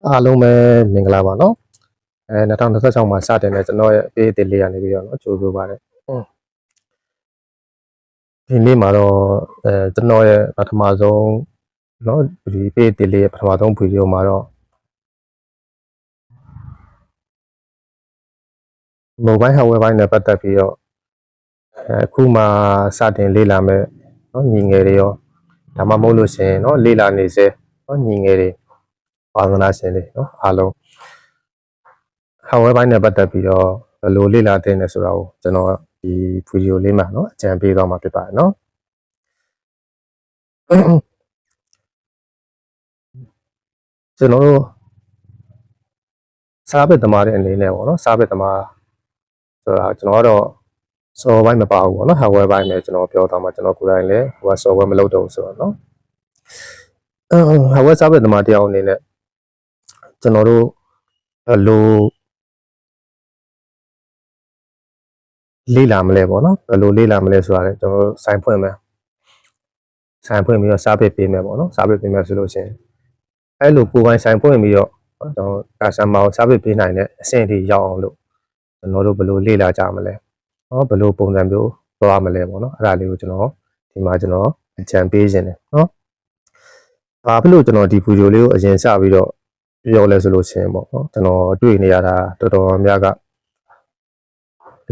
အားလုံးပဲမင်္ဂလာပါနော်2026မှာစတင်တဲ့ကျွန်တော်ရဲ့အပေးအသစ်လေးရနေပြီးတော့နော်ကြိုးဆိုပါတယ်ဒီနေ့မှာတော့ကျွန်တော်ရဲ့ပထမဆုံးနော်ဒီအပေးအသစ်လေးရဲ့ပထမဆုံးဗီဒီယိုမှာတော့mobile hardware ဘိုင်းနဲ့ပတ်သက်ပြီးတော့အခုမှစတင်လေ့လာမဲ့နော်ညီငယ်တွေရောဒါမှမဟုတ်လို့ရှင်နော်လေ့လာနေစေနော်ညီငယ်တွေပါသနာရှင်တွေနော်အားလုံးhardware ဘိုင်းနဲ့ပတ်သက်ပြီးတော့ဘယ်လိုလေ့လာသင့်လဲဆိုတာကိုကျွန်တော်ဒီဗီဒီယိုလေးမှာနော်အကြံပေးသွားမှာဖြစ်ပါတယ်နော်ကျွန်တော်တို့စားပစ်သမားတဲ့အနေနဲ့ပေါ့နော်စားပစ်သမားဆိုတာကျွန်တော်ကတော့ software ဘိုင်းမပါဘူးပေါ့နော် hardware ဘိုင်းနဲ့ကျွန်တော်ပြောသွားမှာကျွန်တော်ကိုယ်တိုင်လည်းဟိုက software မလုပ်တော့ဘူးဆိုတော့နော်hardware စားပစ်သမားတယောက်အနေနဲ့ကျွန်တော်တို့လိုလေ့လာမလဲပေါ့နော်ဘယ်လိုလေ့လာမလဲဆိုတာလည်းကျွန်တော်တို့စိုင်းဖွင့်မယ်စိုင်းဖွင့်ပြီးတော့စားပစ်ပေးမယ်ပေါ့နော်စားပစ်ပေးမယ်ဆိုလို့ရှိရင်အဲ့လိုကိုယ်ပိုင်စိုင်းဖွင့်ပြီးတော့ကျွန်တော်ကာစတမာကိုစားပစ်ပေးနိုင်တဲ့အဆင့်အထိရောက်အောင်လို့ကျွန်တော်တို့ဘယ်လိုလေ့လာကြမလဲနော်ဘယ်လိုပုံစံမျိုးသွားမလဲပေါ့နော်အဲ့ဒါလေးကိုကျွန်တော်ဒီမှာကျွန်တော်အကြံပေးခြင်းတယ်နော်ဘာဖြစ်လို့ကျွန်တော်ဒီဗီဒီယိုလေးကိုအရင်စပြီးတော့ပြောလဲဆိုလို့ရှိရင်ပေါ့နော်ကျွန်တော်တွေ့နေရတာတော်တော်များက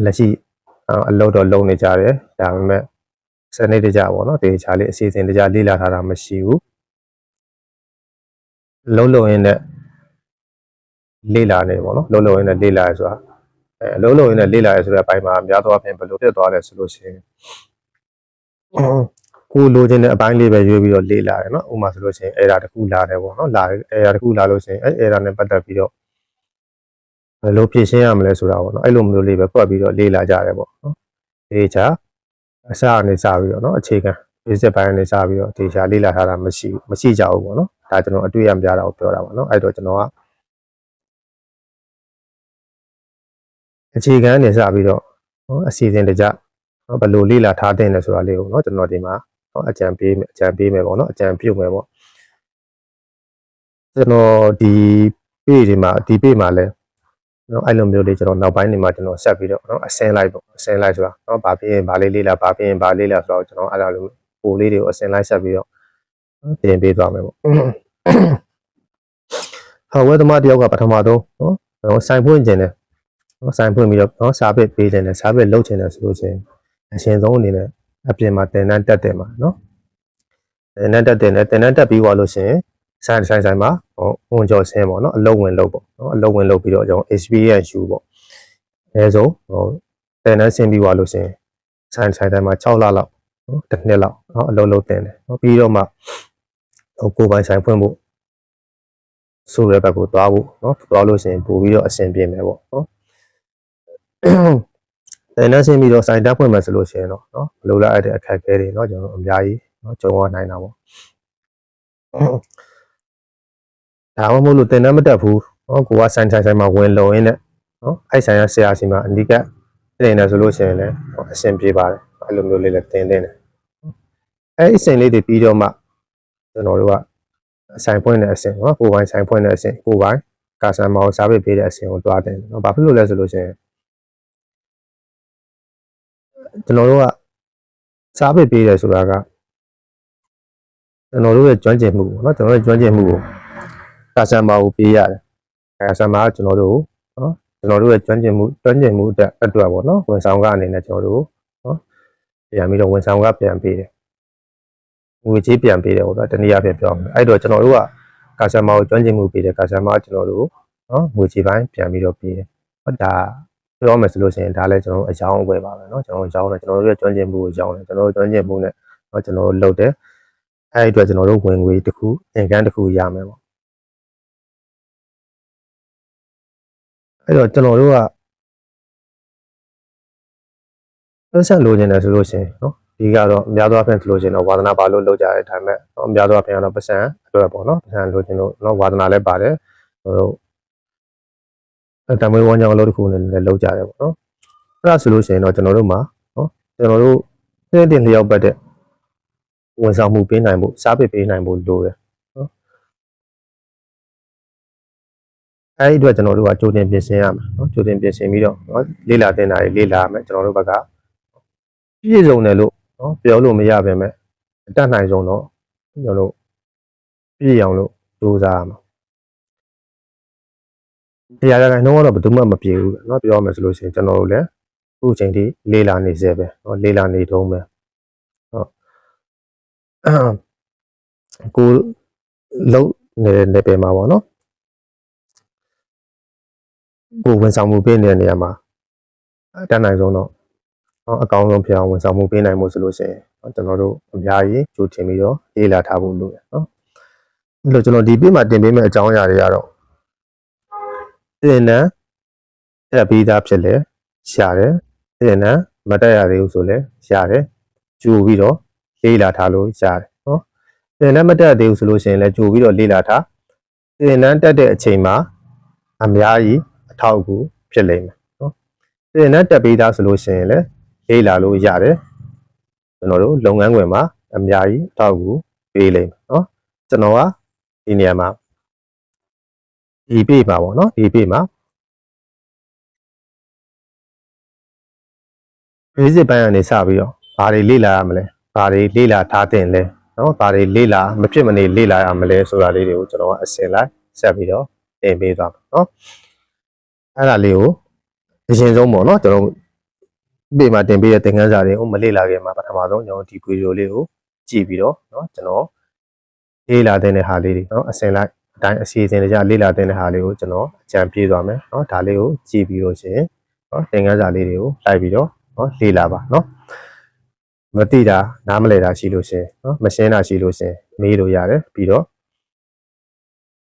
လက်ရှိအလုပ်တော့လုပ်နေကြတယ်ဒါပေမဲ့စနေတကြပေါ့နော်တေချာလေးအစီအစဉ်တကြလေ့လာထားတာမရှိဘူးလုံးရင်းနဲ့လေ့လာနေပေါ့နော်လုံးရင်းနဲ့လေ့လာရဆိုတာလုံးရင်းနဲ့လေ့လာရဆိုတဲ့အပိုင်းမှာများသောအားဖြင့်ဘယ်လိုဖြစ်သွားလဲဆိုလို့ရှိရင်ကိုလိုချင်တဲ့အပိုင်းလေးပဲရွေးပြီးတော့လေ့လာတယ်နော်ဥပမာဆိုလို့ရှိရင်အဲ့ဒါတစ်ခုလာတယ်ပေါ့နော်လာအဲ့ဒါတစ်ခုလာလို့ရှိရင်အဲ့ဒါနဲ့ပတ်သက်ပြီးတော့ဘယ်လိုဖြည့်ရှင်းရမလဲဆိုတာပေါ့နော်အဲ့လိုမျိုးလေးပဲဖွက်ပြီးတော့လေ့လာကြတယ်ပေါ့နော်တေချာအစအနေစပြီးတော့နော်အခြေခံ basic ပိုင်းအနေစပြီးတော့တေချာလေ့လာထားတာမရှိကြဘူးပေါ့နော်ဒါကျွန်တော်အတွေ့အကြုံပြတာကိုပြောတာပါနော်အဲ့တော့ကျွန်တော်ကအခြေခံအနေစပြီးတော့နော်အစီအစဉ်တကြနော်ဘယ်လိုလေ့လာထားတဲ့လဲဆိုတာလေးကိုနော်ကျွန်တော်ဒီမှာနော်အကြံပေးမယ်ပေါ့နော်အကြံပြုမယ်ပေါ့ကျွန်တော်ဒီ page မှာလဲနော်အဲ့လိုမျိုးလေးကျွန်တော်နောက်ပိုင်းနေမှာကျွန်တော်ဆက်ပြီးတော့နော်အစင်းလိုက်ပေါ့အစင်းလိုက်ဆိုတာနော်ဘာဖြစ်ရင်ဘာလေးလေ့လာဘာဖြစ်ရင်ဘာလေ့လာဆိုတော့ကျွန်တော်အဲ့ဒါလိုပိုလေးတွေကိုအစင်းလိုက်ဆက်ပြီးတော့တင်ပေးသွားမယ်ပေါ့hardware သမားတယောက်ကပထမဆုံးနော်ဆိုင်ဖွင့်ခြင်းတယ်နော်ဆိုင်ဖွင့်ပြီးတော့နော်စာပစ်ပေးခြင်းတယ်စာပစ်လုပ်ခြင်းတယ်ဆိုလို့ချင်းအရှင်ဆုံးအနေနဲ့အပြင်မှာတင်တန်းတက်တယ်မှာနော်တင်တန်းတက်တယ်နဲ့တင်တန်းတက်ပြီးသွားလို့ရှိရင်ဆိုင်မှာဝန်ကြော်ဆင်းပေါ့နော်အလုံးဝင်လုပ်ပေါ့နော်အလုံးဝင်လုပ်ပြီးတော့ကျွန်တော် experience ယူပေါ့အဲဆိုတင်တန်းဆင်းပြီးသွားလို့ရှိရင်ဆိုင်မှာ6လလောက်နော်တစ်နှစ်လောက်နော်အလုံးလုံးတင်တယ်နော်ပြီးတော့မှကိုယ်ပိုင်ဆိုင်ဖွင့်ဖို့ဆိုတဲ့ဘက်ကိုသွားဖို့နော်သွားလို့ရှိရင်ပို့ပြီးတော့အဆင်ပြေမယ်ပေါ့နော်တင်တန်းဆင်းပြီးတော့ဆိုင်တက်ဖွင့်မယ်ဆိုလို့ရှိရင်တော့နော်ဘယ်လိုလဲအဲ့တဲ့အခက်အခဲတွေနော်ကျွန်တော်အများကြီးနော်ကြုံရနိုင်တာပေါ့ဒါမှမဟုတ်လို့တင်တန်းမတက်ဘူးနော်ကိုကဆိုင်မှာဝင်လုံရင်းနဲ့နော်အဲ့ဆိုင်ရဆရာစီမှာအနိကတင်နေဆိုလို့ရှိရင်လည်းအဆင်ပြေပါတယ်အဲ့လိုမျိုးလေးလည်းတင်တယ်အဲ့အဆင်လေးတွေပြီးတော့မှကျွန်တော်တို့ကဆိုင်ဖွင့်တဲ့အဆင့်နော်ကိုပိုင်ဆိုင်ဖွင့်တဲ့အဆင့်ကိုပိုင်ကာစတမာကိုစားပစ်ပေးတဲ့အဆင့်ကိုတွားတယ်နော်ဘာဖြစ်လို့လဲဆိုလို့ရှိရင်ကျွန်တော်တို့ကစားပစ်ပေးတယ်ဆိုတာကကျွန်တော်တို့ရဲ့ကျွမ်းကျင်မှုပေါ့နော်ကျွန်တော်တို့ကျွမ်းကျင်မှုကိုကာစတမာကိုပေးရတယ်ကာစတမာကကျွန်တော်တို့နော်ကျွန်တော်တို့ရဲ့ကျွမ်းကျင်မှုအတွက်ပေါ့နော်ဝန်ဆောင်ကအနေနဲ့ကျွန်တော်တို့နော်ပြန်ပြီးတော့ဝန်ဆောင်ကပြန်ပေးတယ်ငွေကြေးပြန်ပေးတယ်ပေါ့နော်တနည်းအားဖြင့်ပြောမယ်အဲ့တော့ကျွန်တော်တို့ကကာစတမာကိုကျွမ်းကျင်မှုပေးတယ်ကာစတမာကကျွန်တော်တို့နော်ငွေကြေးပိုင်းပြန်ပြီးတော့ပေးတယ်ဟောဒါပြောမယ်ဆိုလို့ရှိရင်ဒါလည်းကျွန်တော်တို့အကြောင်းအဝယ်ပါပဲเนาะကျွန်တော်အကြောင်းနဲ့ကျွန်တော်တို့ရဲ့ကျွမ်းကျင်မှုကိုအကြောင်းနဲ့ကျွန်တော်တို့ကျွမ်းကျင်မှုနဲ့เนาะကျွန်တော်တို့လုပ်တယ်အဲ့ဒီအတွက်ကျွန်တော်တို့ဝင်ငွေတစ်ခုအင်ကန်တစ်ခုရမယ်ပေါ့အဲ့တော့ကျွန်တော်တို့ကပတ်စံလိုချင်တယ်ဆိုလို့ရှိရင်เนาะဒီကတော့အများသောအားဖြင့်ဆိုလို့ရှိရင်တော့ဝါသနာပါလို့လုပ်ကြတယ်ဒါပေမဲ့အများသောအားဖြင့်ကတော့ပတ်စံအတွက်ပေါ့เนาะပတ်စံလိုချင်လို့เนาะဝါသနာလည်းပါတယ်ဟိုတမွေးဝမ်းကြောင်းအလုပ်တစ်ခုနဲ့လည်းလုပ်ကြတယ်ပေါ့เนาะအဲ့ဒါဆိုလို့ရှိရင်တော့ကျွန်တော်တို့မှာเนาะကျွန်တော်တို့တင်လျောက်ပတ်တဲ့ဝန်ဆောင်မှုပေးနိုင်ဖို့စားပစ်ပေးနိုင်ဖို့လိုတယ်နော် အဲ့ဒီအတွက်ကျွန်တော်တို့ကကြိုတင်ပြင်ဆင်ရမှာနော်ကြိုတင်ပြင်ဆင်ပြီးတော့နော်လေးလာတင်တာတွေလေးလာမယ်ကျွန်တော်တို့ဘက်ကပြည့်စုံတယ်လို့နော်ပြောလို့မရပါပဲအတတ်နိုင်ဆုံးတော့ကျွန်တော်တို့ပြည့်အောင်လို့ကြိုးစားရမှာတရားရခိုင်နှုန်းကတော့ဘယ်သူမှမပြေဘူးเนาะပြောရမယ်ဆိုလို့ရှိရင်ကျွန်တော်တို့လည်းအခုချိန်ထိလေးလာနေစေပဲเนาะလေးလာနေတုံးပဲဟုတ်ကိုလုံးနေတဲ့နေပယ်မှာပေါ့နော်ကိုဝန်ဆောင်မှုပေးနေတဲ့နေရာမှာအတတ်နိုင်ဆုံးတော့အကောင်းဆုံးဖြစ်အောင်ဝန်ဆောင်မှုပေးနိုင်မှုဆိုလို့ရှိရင်ကျွန်တော်တို့အများကြီးကြိုတင်ပြီးတော့လေးလာထားဖို့လိုတယ်เนาะအဲ့လိုကျွန်တော်ဒီပြမှာတင်ပေးမယ့်အကြောင်းအရာတွေကတော့တင်နန်းတက်ပြီးသားဖြစ်လေရှာတယ်တင်နန်းမတက်ရသေးဘူးဆိုလဲရှာတယ်ကြိုပြီးတော့လေးလာထားလို့ရှာတယ်เนาะတင်နန်းမတက်သေးဘူးဆိုလို့ရှိရင်လည်းကြိုပြီးတော့လေးလာထားတင်နန်းတက်တဲ့အချိန်မှာအများကြီးအထောက်အကူဖြစ်လိမ့်မယ်เนาะတင်နန်းတက်ပြီးသားဆိုလို့ရှိရင်လည်းလေးလာလို့ရတယ်ကျွန်တော်တို့လုပ်ငန်းခွင်မှာအများကြီးအထောက်အကူပေးလိမ့်မယ်เนาะကျွန်တော်ကဒီနေရာမှာဒီပေးပါပေါ့เนาะဒီပေးမှာbasic ဘိုင်းကနေစပြီးတော့ဘာတွေလေ့လာရမလဲဘာတွေလေ့လာထားတင်လဲเนาะဘာတွေလေ့လာမဖြစ်မနေလေ့လာရမလဲဆိုတာလေးတွေကိုကျွန်တော်ကအစင်လိုက်ဆက်ပြီးတော့တင်ပေးသွားမှာเนาะအဲ့ဒါလေးကိုအရင်ဆုံးပေါ့เนาะကျွန်တော်ပြေမှာတင်ပေးတဲ့သင်ခန်းစာတွေကိုမလေ့လာခင်မှာပထမဆုံးကျွန်တော်ဒီဗီဒီယိုလေးကိုကြည့်ပြီးတော့เนาะကျွန်တော်လေ့လာတဲ့ဟာလေးတွေเนาะအစင်လိုက်အတိုင်းအစီအစဉ်တကျလေ့လာတဲ့ဟာလေးကိုကျွန်တော်အကြံပေးသွားမယ်เนาะဒါလေးကိုကြည့်ပြီးတော့ရှင်เนาะသင်ခန်းစာလေးတွေကိုလိုက်ပြီးတော့နော်လေးလာပါနော်မသိတာနားမလဲတာရှိလို့ရှင်နော်မရှင်းတာရှိလို့ရှင်မေးလို့ရတယ်ပြီးတော့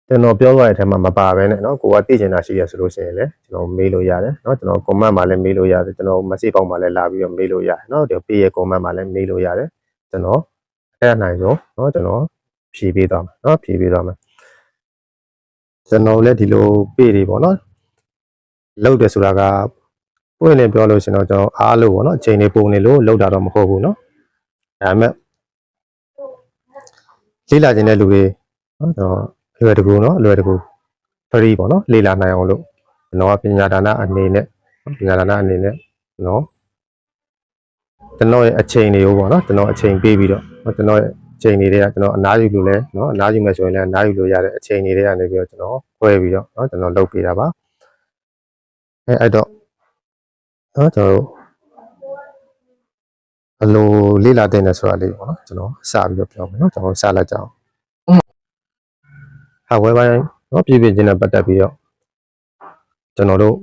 ကျွန်တော်ပြောသွားတဲ့အထက်မှာမပါဘဲနဲ့နော်ကိုကသိချင်တာရှိရဆိုလို့ရှိရင်လည်းကျွန်တော်မေးလို့ရတယ်နော်ကျွန်တော် comment မှာလည်းမေးလို့ရတယ်ကျွန်တော် message ပေါက်မှာလည်းလာပြီးတော့မေးလို့ရတယ်နော်ဒီပေးရဲ့ comment မှာလည်းမေးလို့ရတယ်ကျွန်တော်အဲ့အနိုင်ဆုံးနော်ကျွန်တော်ဖြည့်ပေးသွားမယ်နော်ဖြည့်ပေးသွားမယ်ကျွန်တော်လည်းဒီလိုပေးတွေပေါ့နော်လောက်တယ်ဆိုတာကပွင့်နေပြောလို့ရှင်တော့ကျွန်တော်အားလို့ပေါ့နော်အချိန်လေးပုံနေလို့လောက်တာတော့မဟုတ်ဘူးနော်ဒါပေမဲ့လေးလာခြင်းတဲ့လူတွေနော်ကျွန်တော်အလွယ်တကူနော်အလွယ်တကူ free ပေါ့နော်လေးလာနိုင်အောင်လို့ကျွန်တော်ကပညာဒါနအနေနဲ့နော်ကျွန်တော်ရဲ့အချိန်တွေကိုပေါ့နော်ကျွန်တော်အချိန်ပေးပြီးတော့ကျွန်တော်ရဲ့အချိန်တွေကကျွန်တော်အနားယူလို့လဲနော်အနားယူမယ်ဆိုရင်လည်းအနားယူလို့ရတဲ့အချိန်တွေကနေပြီးတော့ကျွန်တော်ခွဲပြီးတော့နော်ကျွန်တော်လုပ်ပေးတာပါအဲ့တော့နော်ကျွန်တော်တို့ဘယ်လိုလေ့လာတဲ့နေဆိုတာလေးပေါ့နော်ကျွန်တော်စပြီးတော့ပြောမယ်နော်ကျွန်တော်စလိုက်ကြအောင်ဟာဝဲပိုင်းနော်ပြည်ပြင်းချင်းနဲ့ပတ်သက်ပြီးတော့ကျွန်တော်တို့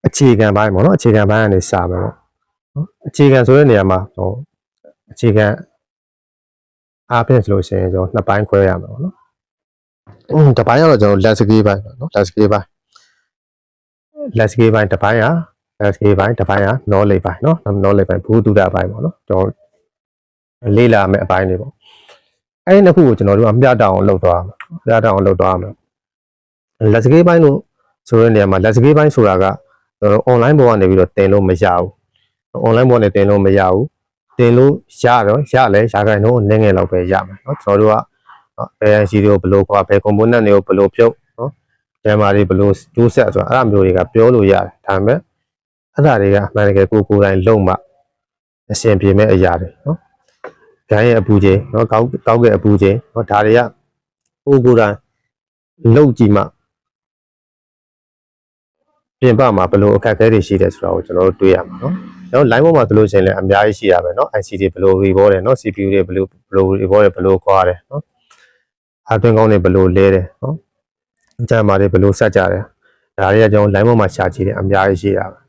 အခြေခံပိုင်းပေါ့နော်အခြေခံပိုင်းကနေစမယ်ပေါ့နော်အခြေခံဆိုတဲ့နေရာမှာဟိုအခြေခံအားဖြင့်ဆိုလို့ရှိရင်ကျွန်တော်နှစ်ပိုင်းခွဲရမှာပေါ့နော်တစ်ပိုင်းကတော့ကျွန်တော် landscape ပိုင်းပေါ့နော် landscape ပိုင်းတစ်ပိုင်းကlandscape ပိုင်းတစ်ပိုင်းက knowledge ပိုင်းနော် knowledge ပိုင်းဘူးတုဒပိုင်းပေါ့နော်ကျွန်တော်လေ့လာမယ့်အပိုင်းတွေပေါ့အဲ့ဒီနှစ်ခုကိုကျွန်တော်တို့ကမျှတအောင်လုပ်သွားမှာ landscape ပိုင်းလို့ဆိုတဲ့နေရာမှာ landscape ပိုင်းဆိုတာကကျွန်တော် online ပေါ်ကနေပြီးတော့တင်လို့မရဘူး online ပေါ်နေတင်လို့မရဘူးတင်လို့ရတော့ရလဲရာခိုင်နှုန်းနည်းငယ်လောက်ပဲရမှာเนาะကျွန်တော်တို့ကဘယ် IC တွေကိုဘယ်လိုခွာဘယ် component တွေကိုဘယ်လိုပြုတ်เนาะ camera တွေဘယ်လိုကျိုးဆက်ဆိုတာအဲ့အမျိုးတွေကပြောလို့ရတယ်ဒါပေမဲ့အဲ့ဒါတွေကအမှန်တကယ်ကိုယ်တိုင်လုံမှအဆင်ပြေမဲ့အရာတွေเนาะဂိုင်းရဲ့အပူချိန်เนาะကောက်ရဲ့အပူချိန်เนาะဒါတွေကကိုယ်တိုင်လုံကြည့်မှပြင်ပမှာဘယ်လိုအခက်အခဲတွေရှိတယ်ဆိုတာကိုကျွန်တော်တို့တွေးရမှာเนาะကျွန်တော် line ပေါ်မှာဆိုလို့ရှိရင်လည်းအများကြီးရှိရပဲเนาะ IC တွေဘယ်လို report တယ်เนาะ CPU တွေဘယ်လို report တယ်ဘယ်လိုခွာတယ်เนาะအားသွင်းကောင်းတွေဘယ်လိုလဲတယ်เนาะကြမ်းမာတွေဘယ်လိုဆက်ကြတယ်ဒါတွေကကျွန်တော် line ပေါ်မှာရှာကြည့်တယ်အများကြီးရှိရပါ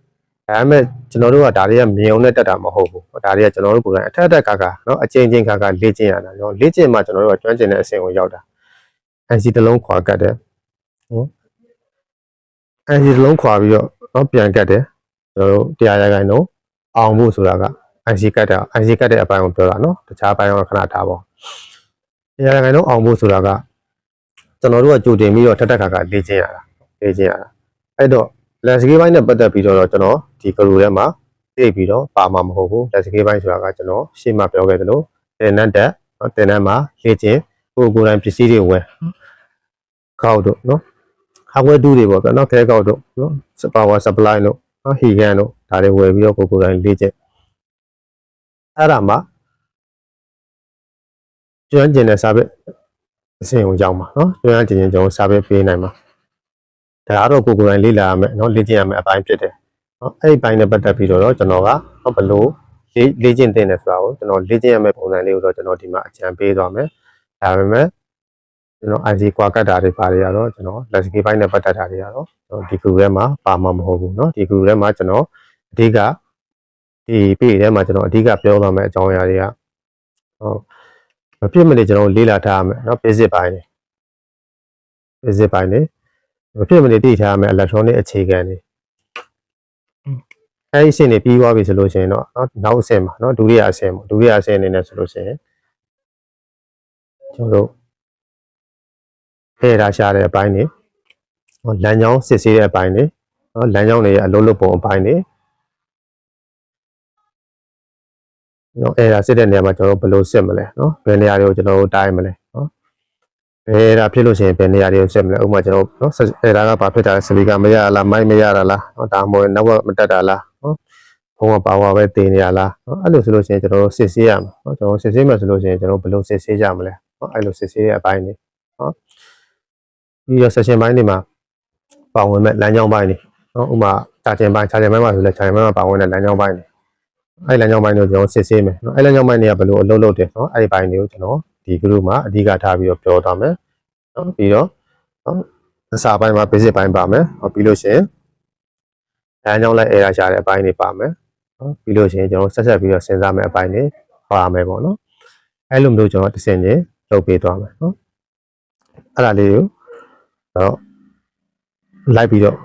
ဒါပေမဲ့ကျွန်တော်တို့ကဒါတွေကမြင်အောင်နဲ့တက်တာမဟုတ်ဘူးဒါတွေကကျွန်တော်တို့ကိုယ်တိုင်အထက်ခါเนาะအချိန်ချင်းခါလေ့ကျင့်ရတာเนาะလေ့ကျင့်မှကျွန်တော်တို့ကကျွမ်းကျင်တဲ့အဆင့်ကိုရောက်တာ IC တစ်လုံးခွာကတ်တယ်ဟုတ်IC တစ်လုံးခွာပြီးတော့เนาะပြန်ကတ်တယ်ကျွန်တော်တို့တရားရခိုင်တော့အောင်ဖို့ဆိုတာက IC ကတ်တဲ့အပိုင်းကိုပြောတာเนาะတခြားပိုင်းတော့ခဏထားပါတရားရခိုင်တော့အောင်ဖို့ဆိုတာကကျွန်တော်တို့ကကြိုတင်ပြီးတော့ထက်ခါလေ့ကျင့်ရတာအဲ့တော့ landscape ပိုင်းနဲ့ပတ်သက်ပြီးတော့ကျွန်တော်ဒီ group ထဲမှာသိပြီးတော့ပါမှာမဟုတ်ဘူး landscape ပိုင်းဆိုတာကကျွန်တော်ရှေ့မှာပြောခဲ့သလိုတင်နန်းတက်တင်နန်းမှာလေ့ကျင့်ကိုယ်တိုင်ပစ္စည်းတွေဝယ် ကောက်တို့နော် hardware 2တွေပေါ့ဗျာနော်ခဲကောက်တို့နော် power supply တို့နော်ဟီကန်တို့ဒါတွေဝယ်ပြီးတော့ကိုယ်တိုင်လေ့ကျင့်အဲ့ဒါမှကျွမ်းကျင်တဲ့စာပေအဆင့်ကိုရောက်မှာနော်ကျွမ်းကျင်ကျွန်တော်စာပေပေးနိုင်မှာဒါကတော့ကိုယ်တိုင်လေ့လာရမယ်နော်လေ့ကျင့်ရမယ်အပိုင်းဖြစ်တယ်နော်အဲ့ဒီပိုင်းနဲ့ပတ်သက်ပြီးတော့ကျွန်တော်ကဘယ်လိုလေ့ကျင့်သင့်တယ်ဆိုတာကိုကျွန်တော်လေ့ကျင့်ရမယ့်ပုံစံလေးကိုတော့ကျွန်တော်ဒီမှာအကြံပေးသွားမယ်ဒါပေမဲ့ကျွန်တော် IC ကွာကတ်တာတွေပါတွေကတော့ကျွန်တော် let's key ဘိုင်းနဲ့ပတ်သက်တာတွေကတော့ဒီ group ထဲမှာပါမှာမဟုတ်ဘူးเนาะဒီ group ထဲမှာကျွန်တော်အဓိကဒီ page ထဲမှာကျွန်တော်အဓိကပြောသွားမယ့်အကြောင်းအရာတွေကမဖြစ်မနေကျွန်တော်လေ့လာထားရမယ်เนาะ basic ဘိုင်းတွေ basic ဘိုင်းတွေမဖြစ်မနေသိထားရမယ် electronic အခြေခံတွေအဲဒီအဆင့်တွေပြီးသွားပြီဆိုလို့ရှိရင်တော့နောက်အဆင့်မှာเนาะဒုတိယအဆင့်ပေါ့ဒုတိယအဆင့်အနေနဲ့ဆိုလို့ရှိရင်ကျွန်တော်တို့ဖေးထားရှာတဲ့အပိုင်းတွေလမ်းကြောင်းစစ်ဆေးတဲ့အပိုင်းတွေနော်လမ်းကြောင်းတွေရဲ့အလုံးလုံးပုံအပိုင်းတွေနော်အဲ့ဒါစစ်တဲ့နေရာမှာကျွန်တော်တို့ဘယ်လိုစစ်မလဲနော်ဘယ်နေရာတွေကိုကျွန်တော်တို့တိုင်းမလဲနော်ဘယ်ဒါဖြစ်လို့ရှိရင်ဘယ်နေရာတွေကိုစစ်မလဲဥပမာကျွန်တော်နော်အဲ့ဒါကဘာဖြစ်တာလဲစပီကာမရလားမိုက်မရတာလားနော်ဒါမှမဟုတ်နောက်မတက်တာလားနော်ဘုံကပါဝါပဲတင်နေရလားနော်အဲ့လိုဆိုလို့ရှိရင်ကျွန်တော်တို့စစ်ဆေးရမှာနော်ကျွန်တော်စစ်ဆေးမှဆိုလို့ရှိရင်ကျွန်တော်ဘယ်လိုစစ်ဆေးကြမလဲနော်အဲ့လိုစစ်ဆေးတဲ့အပိုင်းတွေနော်ပြီးတော့ session ပိုင်းတွေမှာပါဝင်မဲ့လမ်းကြောင်းပိုင်းတွေနော်ဥပမာခြားချင်ပိုင်းမှာဆိုလဲခြားချင်ပိုင်းမှာပါဝင်တဲ့လမ်းကြောင်းပိုင်းတွေအဲ့လမ်းကြောင်းပိုင်းတွေကိုကျွန်တော်စစ်ဆေးမယ်နော်အဲ့လမ်းကြောင်းပိုင်းတွေကဘယ်လိုအလုပ်လုပ်တယ်နော်အဲ့ဒီပိုင်းတွေကိုကျွန်တော်ဒီ group မှာအဓိကထားပြီးတော့ပြောသွားမယ်နော်ပြီးတော့အစာပိုင်းမှာ basic ပိုင်းပါမယ်ဟောပြီးလို့ရှိရင်လမ်းကြောင်းလိုက် error ရှာတဲ့အပိုင်းတွေပါမယ်နော်ပြီးလို့ရှိရင်ကျွန်တော်ဆက်ပြီးတော့စဉ်းစားမယ့်အပိုင်းတွေပါမယ်ပေါ့နော်အဲ့လိုမျိုးကျွန်တော်တစ်ဆင့်ချင်းလုပ်ပေးသွားမယ်နော်အဲ့ဒါလေးကိုတော့လိုက်ပြီးတော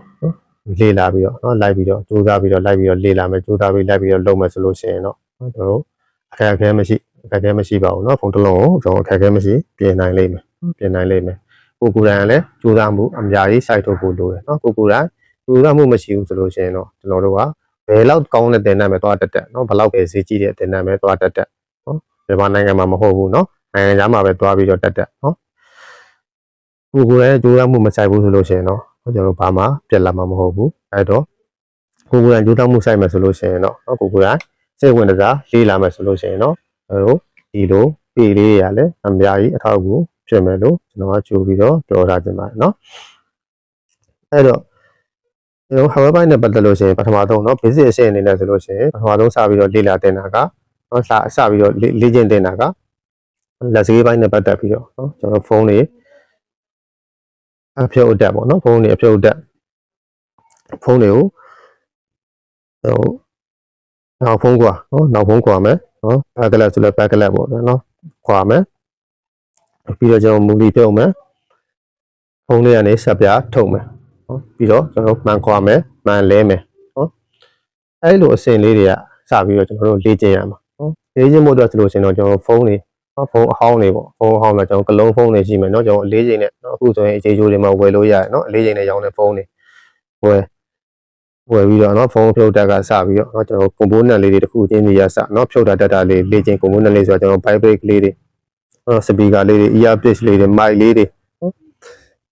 ့လေ့လာပြီးတော့เนาะလိုက်ပြီးတော့စူးစမ်းပြီးတော့လိုက်ပြီးတော့လေ့လာမယ်စူးစမ်းပြီးလိုက်ပြီးတော့လုပ်မယ်ဆိုလို့ရှိရင်တော့ကျွန်တော်တို့အခက်အခဲမရှိပါဘူးเนาะဖုန်းတစ်လုံးကိုကျွန်တော်အခက်အခဲမရှိပြင်နိုင်လိမ့်မယ်ကိုယ်ကိုယ်တိုင်လည်းစူးစမ်းမှုအများကြီး site ထုတ်ဖို့လိုတယ်เนาะကိုယ်ကိုယ်တိုင်စူးစမ်းမှုမရှိဘူးဆိုလို့ရှိရင်တော့ကျွန်တော်တို့ကဘယ်လောက်ကောင်းတဲ့တင်နံပဲသွားတက်เนาะဘယ်လောက်ပဲဈေးကြီးတဲ့တင်နံပဲသွားတက်เนาะမြန်မာနိုင်ငံမှာမဟုတ်ဘူးเนาะနိုင်ငံခြားမှာပဲသွားပြီးတော့တက်เนาะကိုယ်ကိုယ်လည်းစူးစမ်းမှုမဆိုင်ဘူးဆိုလို့ရှိရင်တော့ကျွန်တော်ဘာမှပြက်လာမှာမဟုတ်ဘူးအဲ့တော့ကိုယ်ကိုယ်တိုင်ကြိုးစားမှုဆိုင်မယ်ဆိုလို့ရှိရင်တော့ကိုယ်ကိုယ်တိုင်စိတ်ဝင်စားလေးလာမယ်ဆိုလို့ရှိရင်တော့ဒီလိုပြည်လေးရလည်းအများကြီးအထောက်အကူဖြစ်မယ်လို့ကျွန်တော်ကကြိုးပြီးတော့ပြောထားခြင်းပါတယ်เนาะအဲ့တော့ကျွန်တော် hardware ဘိုင်းနဲ့ပတ်သက်လို့ရှိရင်ပထမဆုံးเนาะ basic အဆင့်အနေနဲ့ဆိုလို့ရှိရင်ပထမဆုံးစပြီးတော့လေ့လာတင်တာကเนาะစပြီးတော့လေ့ကျင့်တင်တာကလက်စကေးဘိုင်းနဲ့ပတ်သက်ပြီးတော့เนาะကျွန်တော်ဖုန်းတွေအဖြုတ်အတက်ပေါ့နော်ဖုန်းတွေအဖြုတ်အတက်ဖုန်းတွေကိုနောက်ဖုန်းကွာနော်နောက်ဖုန်းကွာမယ်နော်ဘက်ကလပ်ဆိုလဲဘက်ကလပ်ပေါ့နော်ကွာမယ်ပြီးတော့ကျွန်တော်မူလီပြုတ်မယ်ဖုန်းလေးကနေဆက်ပြထုတ်မယ်နော်ပြီးတော့ကျွန်တော်မှန်ကွာမယ်မှန်လဲမယ်နော်အဲ့လိုအဆင့်လေးတွေကစပြီးတော့ကျွန်တော်တို့လေ့ကျင့်ရမှာနော်လေ့ကျင့်ဖို့အတွက်ဆိုလို့ရှိရင်တော့ကျွန်တော်ဖုန်းတွေဖုန်းအဟောင်းတွေပေါ့ဖုန်းအဟောင်းမှာကျွန်တော်ကလုံးဖုန်းတွေရှိမယ်เนาะကျွန်တော်အလေးချိန်နဲ့เนาะအခုဆိုရင်အခြေချိုးတွေမှာဝယ်လို့ရတယ်เนาะအလေးချိန်နဲ့ရောင်းတဲ့ဖုန်းတွေဝယ်ပြီးတော့เนาะဖုန်းဖြုတ်တက်ကစပြီးတော့เนาะကျွန်တော် component လေးတွေတစ်ခုချင်းစီရစเนาะဖြုတ်တာတက်တာလေးလေ့ကျင့် component လေးဆိုတော့ကျွန်တော် vibrate လေးတွေspeaker လေးတွေ earpiece လေးတွေ mic လေးတွေ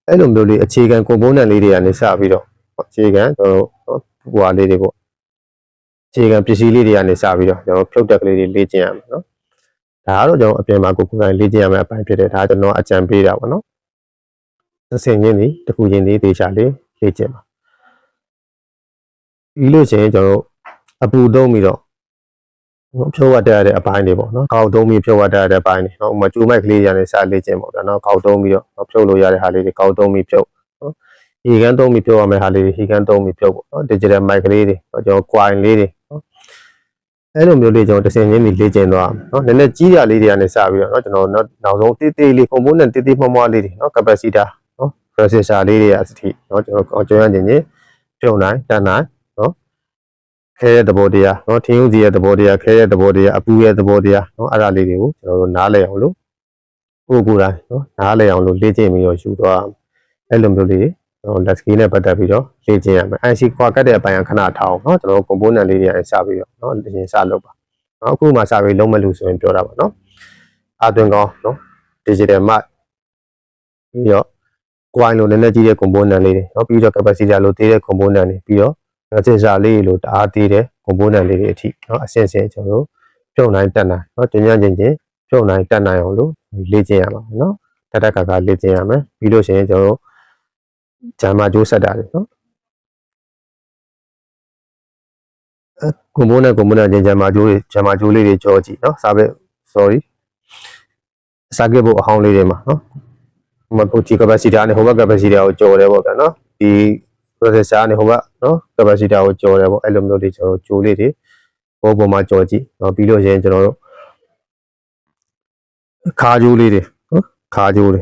အဲ့လိုမျိုးလေးအခြေခံ component လေးတွေကနေစပြီးတော့အခြေခံကျွန်တော်ဟိုဟာလေးတွေပေါ့အခြေခံပစ္စည်းလေးတွေကနေစပြီးတော့ကျွန်တော်ဖြုတ်တက်ကလေးတွေလေ့ကျင့်ရမယ်เนาะဒါကတော့ကျွန်တော်အပြင်မှာကိုယ်တိုင်လေ့ကျင့်ရမယ့်အပိုင်းဖြစ်တယ်ဒါကျွန်တော်အကြံပေးတာပေါ့နော်အဆင့်ချင်းဒီတစ်ခုချင်းဒီသေချာလေးလေ့ကျင့်ပါပြီးလို့ရှိရင်ကျွန်တော်အပူသုံးပြီးတော့ဖြုတ်ဝတ်တက်ရတဲ့အပိုင်းတွေပေါ့နော်ခေါက်သုံးပြီးဖြုတ်ဝတ်တက်ရတဲ့အပိုင်းတွေနော်ဥပမာကျူမိုက်ကလေးရနေစလေ့ကျင့်ပေါ့နော်ခေါက်သုံးပြီးတော့ဖြုတ်လို့ရတဲ့ဟာလေးတွေခေါက်သုံးပြီးဖြုတ်နော်ဟီကန်သုံးပြီးဖြုတ်ရမယ့်ဟာလေးတွေဟီကန်သုံးပြီးဖြုတ်ပေါ့နော် digital mic ကလေးတွေကျွန်တော် coin လေးတွေနော်အဲ့လိုမျိုးလေးကျွန်တော်တစ်ဆင့်ချင်းဒီလေ့ကျင့်သွားနော်နည်းနည်းကြီးရလေးတွေကနေစပြီးတော့ကျွန်တော်နောက်ဆုံးတေးသေးလေး component တေးမွားလေးတွေနော် capacitor နော် processor လေးတွေအစထိနော်ကျွန်တော်ကျွမ်းကျင်ချင်းဖြုတ်နိုင်တတ်နိုင်နော်ခဲတဲ့သဘောတရားနော်ထင်းဦးစီရဲ့သဘောတရားခဲတဲ့သဘောတရားအပူရဲ့သဘောတရားနော်အဲ့ဒါလေးတွေကိုကျွန်တော်တို့နားလည်အောင်လို့ကိုယ်ကိုယ်တိုင်နော်နားလည်အောင်လို့လေ့ကျင့်ပြီးတော့ယူသွားအဲ့လိုမျိုးလေးကျွန်တော် let's key နဲ့ပတ်သက်ပြီးတော့လေ့ကျင့်ရမယ် IC ကွာကတ်တဲ့အပိုင်းကခဏထားအောင်နော်ကျွန်တော် component လေးတွေစပြီးတော့နော်အရင်စလုပ်ပါနော်အခုမှစပြီးလုံးမလို့ဆိုရင်ပြောတာပါနော်အသွင်ကောင်းနော် digital mic ပြီးတော့ coin လို့နည်းနည်းကြီးတဲ့ component လေးတွေเนาะပြီးတော့ capacitor လို့သေးတဲ့ component တွေပြီးတော့ resistor လေးလို့တအားသေးတဲ့ component လေးတွေအထိเนาะအဆင့်ဆင့်ကျွန်တော်တို့ဖြုတ်နိုင်တက်နိုင်เนาะကျဉ်းချင်းဖြုတ်နိုင်တက်နိုင်အောင်လို့လေ့ကျင့်ရမှာเนาะတက်ခါလေ့ကျင့်ရမယ်ပြီးလို့ရှိရင်ကျွန်တော်တို့ဂျာမာဂျိုးဆက်တာတွေเนาะcomponent ချင်းဂျာမာဂျိုးလေးတွေကြောကြည့်เนาะcircuit board အဟောင်းလေးတွေမှာเนาะမဟုတ်ဒီ capacitor နဲ့ဟိုဘက် capacitor ကိုကြော်တယ်ပေါ့ဗျာเนาะဒီ processor နဲ့ဟိုဘက်เนาะ capacitor ကိုကြော်တယ်ပေါ့အဲ့လိုမျိုးတွေကျွန်တော်ဂျိုးလေးတွေပေါ်မှာကြော်ကြည့်เนาะပြီးလို့ရှိရင်ကျွန်တော်တို့ခါဂျိုးလေးတွေเนาะခါဂျိုးတွေ